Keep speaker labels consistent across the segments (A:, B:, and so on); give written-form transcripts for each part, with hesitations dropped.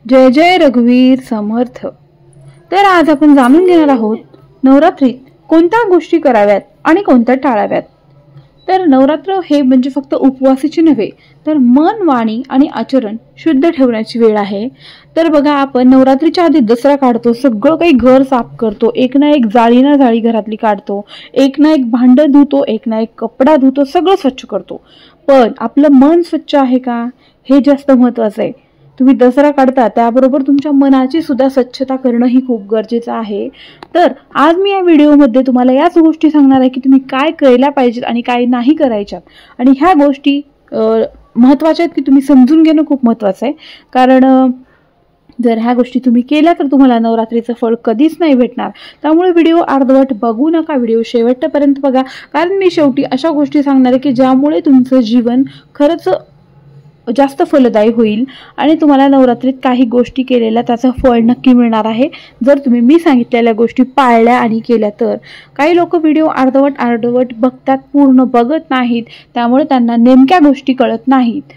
A: जय जय रघुवीर समर्थ। तर आज आपण जाणून घेणार आहोत नवरात्रीत कोणत्या गोष्टी कराव्यात आणि कोणत्या टाळाव्यात। तर नवरात्र हे म्हणजे फक्त उपवासाची नव्हे तर मन, वाणी आणि आचरण शुद्ध ठेवण्याची वेळ आहे। तर बघा, आपण नवरात्रीच्या आधी दसरा काढतो, सगळं काही घर साफ करतो, एक ना एक जाळी ना जाळी घरातली काढतो, एक ना एक भांड धुतो, एक ना एक कपडा धुतो, सगळं स्वच्छ करतो। पण आपलं मन स्वच्छ आहे का, हे जास्त महत्त्वाचं आहे। तुम्ही दसरा काढता त्याबरोबर तुमच्या मनाची सुद्धा स्वच्छता करणं ही खूप गरजेचं आहे। तर आज मी या व्हिडिओमध्ये तुम्हाला याच गोष्टी सांगणार आहे की तुम्ही काय करायला पाहिजेत आणि काय नाही करायच्यात। आणि ह्या गोष्टी महत्त्वाच्या आहेत की तुम्ही समजून घेणं खूप महत्त्वाचं आहे। कारण जर ह्या गोष्टी तुम्ही केल्या तर तुम्हाला नवरात्रीचं फळ कधीच नाही भेटणार। त्यामुळे व्हिडिओ अर्धवट बघू नका, व्हिडिओ शेवटपर्यंत बघा। कारण मी शेवटी अशा गोष्टी सांगणार आहे की ज्यामुळे तुमचं जीवन खरंच जास्त फलदायी होईल आणि तुम्हाला नवरात्रीत काही गोष्टी केलेल्या त्याचं फळ नक्की मिळणार आहे जर तुम्ही मी सांगितलेल्या गोष्टी पाळल्या आणि केल्या तर। काही लोक व्हिडिओ अर्धवट बघतात, पूर्ण बघत नाहीत, त्यामुळे त्यांना नेमक्या गोष्टी कळत नाहीत।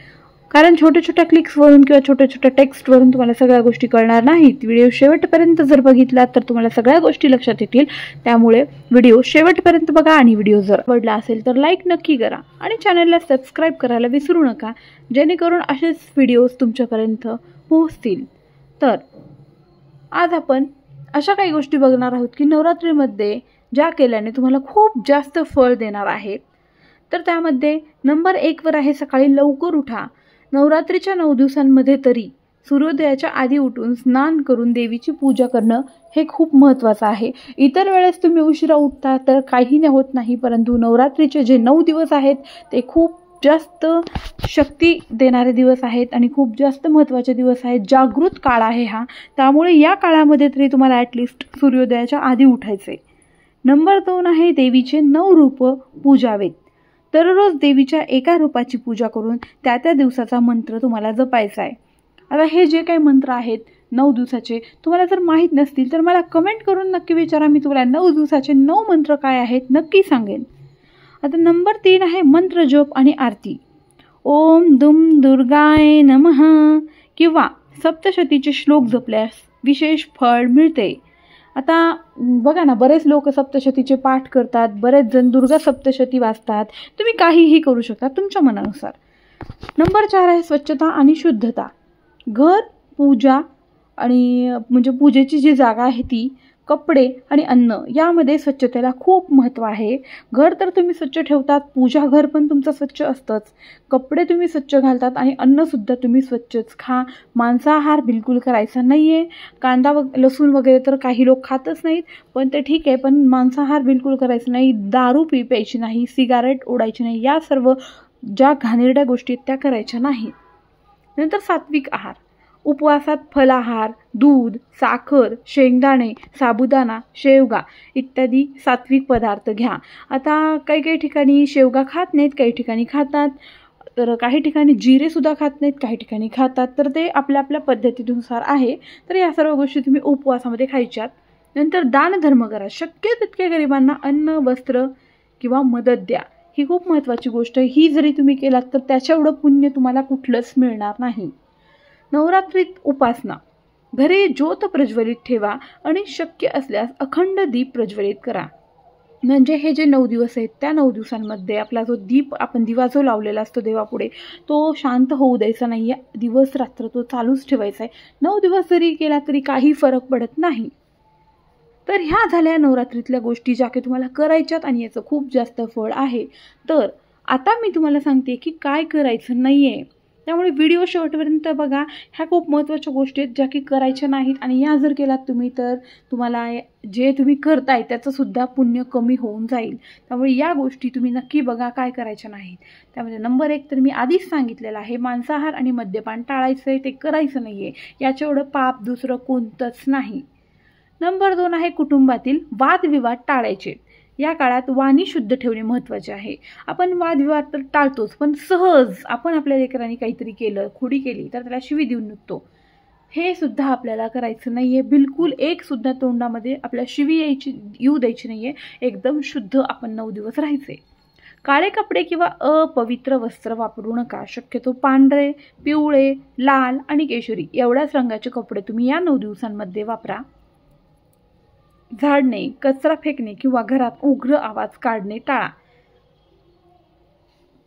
A: कारण छोट्या छोट्या क्लिक्सवरून किंवा छोट्या छोट्या टेक्स्टवरून तुम्हाला सगळ्या गोष्टी कळणार नाहीत। व्हिडिओ शेवटपर्यंत जर बघितला तर तुम्हाला सगळ्या गोष्टी लक्षात येतील। त्यामुळे व्हिडिओ शेवटपर्यंत बघा आणि व्हिडिओ जर आवडला असेल तर लाईक नक्की करा आणि चॅनलला सबस्क्राईब करायला विसरू नका, जेणेकरून असेच व्हिडिओज तुमच्यापर्यंत पोहोचतील। तर आज आपण अशा काही गोष्टी बघणार आहोत की नवरात्रीमध्ये ज्या केल्याने तुम्हाला खूप जास्त फळ देणार आहेत। तर त्यामध्ये नंबर 1 वर आहे सकाळी लवकर उठा। नवरात्रीच्या 9 दिवसांमध्ये तरी सूर्योदयाच्या आधी उठून स्नान करून देवीची पूजा करणं हे खूप महत्त्वाचं आहे। इतर वेळेस तुम्ही उशिरा उठता तर काही होत नाही, परंतु नवरात्रीचे जे 9 दिवस आहेत ते खूप जास्त शक्ती देणारे दिवस आहेत आणि खूप जास्त महत्त्वाचे दिवस आहेत। जागृत काळ आहे हा, त्यामुळे या काळामध्ये तरी तुम्हाला ॲटलिस्ट सूर्योदयाच्या आधी उठायचे। नंबर 2 आहे देवीचे 9 रूप पूजावेत। दररोज देवीच्या एका रूपाची पूजा करून त्या दिवसाचा मंत्र तुम्हाला जपायचा आहे। आता हे जे काही मंत्र आहेत 9 दिवसाचे तुम्हाला जर माहीत नसतील तर मला कमेंट करून नक्की विचारा, मी तुम्हाला 9 दिवसाचे 9 मंत्र काय आहेत नक्की सांगेन। आता नंबर 3 आहे मंत्र जप आणि आरती। ओम दुम दुर्गाय नमः किंवा सप्तशतीचे श्लोक जपल्यास विशेष फळ मिळते। आता बघा ना, बरेच लोक सप्तशतीचे पाठ करतात, बरेच जण दुर्गा सप्तशती वाचतात। तुम्ही काहीही करू शकता तुमच्या मनानुसार। नंबर 4 आहे स्वच्छता आणि शुद्धता। घर, पूजा आणि म्हणजे पूजेची जी जागा आहे ती, कपडे आणि अन्न यामध्ये स्वच्छतेला खूप महत्त्व आहे। घर तर तुम्ही स्वच्छ ठेवतात, पूजा घर पण तुमचं स्वच्छ असतंच, कपडे तुम्ही स्वच्छ घालतात आणि अन्नसुद्धा तुम्ही स्वच्छच खा। मांसाहार बिलकुल करायचा नाही आहे। कांदा लसूण वगैरे तर काही लोक खातच नाहीत, पण ते ठीक आहे, पण मांसाहार बिलकुल करायचं नाही। दारू प्यायची नाही, सिगारेट ओढायची नाही, या सर्व ज्या घाणेरड्या गोष्टी त्या करायच्या नाहीत। नंतर सात्विक आहार। उपवासात फलाहार, दूध, साखर, शेंगदाणे, साबुदाणा, शेवगा इत्यादी सात्विक पदार्थ घ्या। आता काही ठिकाणी शेवगा खात नाहीत, काही ठिकाणी खातात, तर काही ठिकाणी जिरे सुद्धा खात नाहीत, काही ठिकाणी खातात, तर ते आपल्या आपल्या पद्धतीनुसार आहे। तर या सर्व गोष्टी तुम्ही उपवासामध्ये खायच्यात। नंतर दानधर्म करा। शक्य तितके गरिबांना अन्न, वस्त्र किंवा मदत द्या। ही खूप महत्त्वाची गोष्ट आहे। ही जरी तुम्ही केलात तर त्याच्या एवढं पुण्य तुम्हाला कुठलंच मिळणार नाही। नवरात्रीत उपासना। घरी ज्योत प्रज्वलित ठेवा आणि शक्य असल्यास अखंड दीप प्रज्वलित करा। म्हणजे हे जे 9 दिवस आहेत त्या 9 दिवसांमध्ये आपला जो दीप, आपण दिवा जो लावलेला असतो देवापुढे, तो शांत होऊ द्यायचा नाही आहे। दिवस रात्र तो चालूच ठेवायचा आहे। 9 दिवस जरी केला तरी काही फरक पडत नाही। तर ह्या झाल्या नवरात्रीतल्या गोष्टी ज्या की तुम्हाला करायच्यात आणि याचं खूप जास्त फळ आहे। तर आता मी तुम्हाला सांगते की काय करायचं नाही आहे, त्यामुळे व्हिडिओ शेवटपर्यंत बघा। ह्या खूप महत्त्वाच्या गोष्टी आहेत ज्या की करायच्या नाहीत आणि या जर केलात तुम्ही तर तुम्हाला जे तुम्ही करताय त्याचं सुद्धा पुण्य कमी होऊन जाईल। त्यामुळे या गोष्टी तुम्ही नक्की बघा काय करायच्या नाहीत। त्यामध्ये नंबर 1 तर मी आधीच सांगितलेलं आहे, मांसाहार आणि मद्यपान टाळायचं आहे, ते करायचं नाही आहे। याच्या एवढं पाप दुसरं कोणतंच नाही। नंबर 2 आहे कुटुंबातील वादविवाद टाळायचे। या काळात वाणी शुद्ध ठेवणे महत्त्वाचे आहे। आपण वादविवाद तर टाळतोच, पण सहज आपण आपल्या लेकरांनी काहीतरी केलं, खोडी केली तर त्याला शिवी देऊन निघतो। हे सुद्धा आपल्याला करायचं नाही आहे। बिलकुल एक सुद्धा तोंडामध्ये आपल्या शिवी येऊ द्यायची नाही आहे। एकदम शुद्ध आपण 9 दिवस राहायचे। काळे कपडे किंवा अपवित्र वस्त्र वापरू नका. शक्यतो पांढरे, पिवळे, लाल आणि केशरी एवढ्याच रंगाचे कपडे तुम्ही या 9 दिवसांमध्ये वापरा. झाडणे, कचरा फेकणे किंवा घरात उग्र आवाज काढणे टाळा.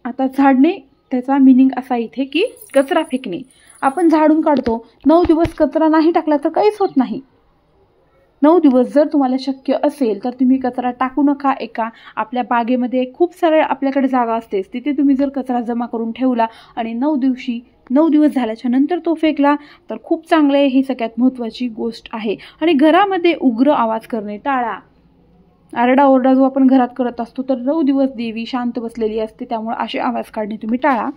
A: आता झाडणे त्याचा मिनिंग असा इथे की कचरा फेकणे. आपण झाडून काढतो, 9 दिवस कचरा नाही टाकला तर काहीच होत नाही. 9 दिवस जर तुम्हाला शक्य असेल तर तुम्ही कचरा टाकू नका. आपल्या बागेमध्ये खूप सारे आपल्याकडे जागा असतेच, तिथे तुम्ही जर कचरा जमा करून ठेवला आणि 9 दिवस झाल्याच्या नंतर तो फेकला तर खूप चांगलं आहे. ही सगळ्यात महत्त्वाची गोष्ट आहे. आणि घरामध्ये उग्र आवाज करणे टाळा. आरडाओरडा जो आपण घरात करत असतो तर 9 दिवस देवी शांत बसलेली असते, त्यामुळे असे आवाज काढणे तुम्ही टाळा.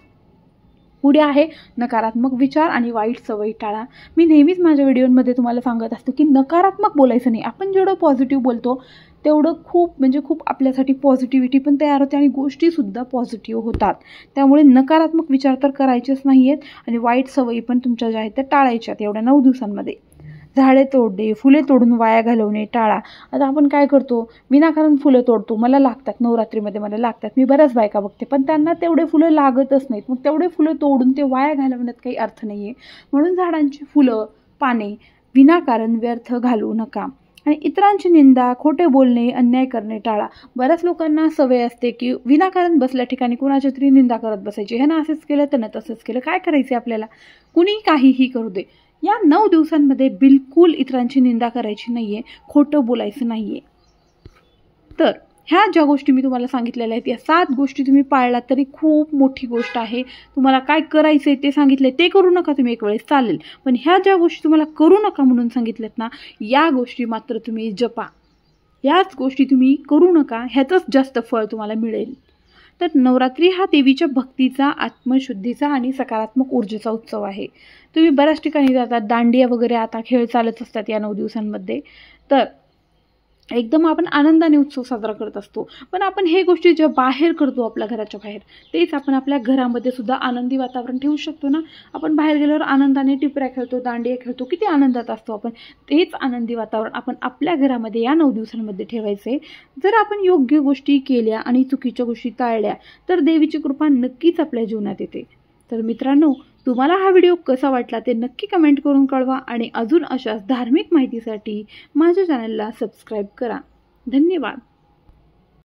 A: पुढे आहे नकारात्मक विचार आणि वाईट सवयी टाळा. मी नेहमीच माझ्या व्हिडिओमध्ये तुम्हाला सांगत असते की नकारात्मक बोलायचं नाही. आपण जेवढं पॉझिटिव्ह बोलतो तेवढं खूप आपल्यासाठी पॉझिटिव्हिटी पण तयार होते आणि गोष्टीसुद्धा पॉझिटिव्ह होतात. त्यामुळे नकारात्मक विचार तर करायचेच नाही आहेत आणि वाईट सवयी पण तुमच्या ज्या आहेत त्या टाळायच्यात एवढ्या 9 दिवसांमध्ये. झाडे तोडणे, फुले तोडून वाया घालवणे टाळा. आता आपण काय करतो, विनाकारण फुलं तोडतो. मला लागतात, नवरात्रीमध्ये मला लागतात, मी बऱ्याच बायका बघते, पण त्यांना तेवढे फुलं लागतच नाहीत. मग तेवढे फुलं तोडून ते वाया घालवण्यात काही अर्थ नाही आहे. म्हणून झाडांची फुलं, पाने विनाकारण व्यर्थ घालवू नका. आणि इतरांची निंदा, खोटे बोलणे, अन्याय करणे टाळा. बऱ्याच लोकांना सवय असते की विनाकारण बसल्या ठिकाणी कुणाच्या तरी निंदा करत बसायची. हे ना असंच केलं, त्यानं तसंच केलं, काय करायचे आपल्याला, कुणी काहीही करू दे. या 9 दिवसांमध्ये बिलकुल इतरांची निंदा करायची नाहीये, खोटं बोलायचं नाहीये. तर ह्या ज्या गोष्टी मी तुम्हाला सांगितलेल्या आहेत या 7 गोष्टी तुम्ही पाळलात तरी खूप मोठी गोष्ट आहे. तुम्हाला काय करायचंय ते सांगितले ते करू नका तुम्ही एक वेळेस चालेल, पण ह्या ज्या गोष्टी तुम्हाला करू नका म्हणून सांगितल्यात ना, या गोष्टी मात्र तुम्ही जपा. याच गोष्टी तुम्ही करू नका, ह्याचंच जास्त फळ तुम्हाला मिळेल. तर नवरात्री हा देवीच्या भक्तीचा, आत्मशुद्धीचा आणि सकारात्मक ऊर्जेचा उत्सव आहे. तुम्ही बऱ्याच ठिकाणी जातात, दांडिया वगैरे आता खेळ चालत असतात या 9 दिवसांमध्ये. तर एकदम आपण आनंदाने उत्सव साजरा करत असतो. पण आपण हे गोष्टी ज्या बाहेर करतो आपल्या घराच्या बाहेर, तेच आपण आपल्या घरामध्ये सुद्धा आनंदी वातावरण ठेवू शकतो ना. आपण बाहेर गेल्यावर आनंदाने टिपऱ्या खेळतो, दांडिया खेळतो, किती आनंदात असतो आपण. तेच आनंदी वातावरण आपण आपल्या घरामध्ये या 9 दिवसांमध्ये ठेवायचे. जर आपण योग्य गोष्टी केल्या आणि चुकीच्या गोष्टी टाळल्या तर देवीची कृपा नक्कीच आपल्या जीवनात येते. तर मित्रांनो, तुम्हाला हा व्हिडिओ कसा वाटला ते नक्की कमेंट करून कळवा आणि अजून अशाच धार्मिक माहितीसाठी माझ्या चॅनलला सबस्क्राईब करा. धन्यवाद.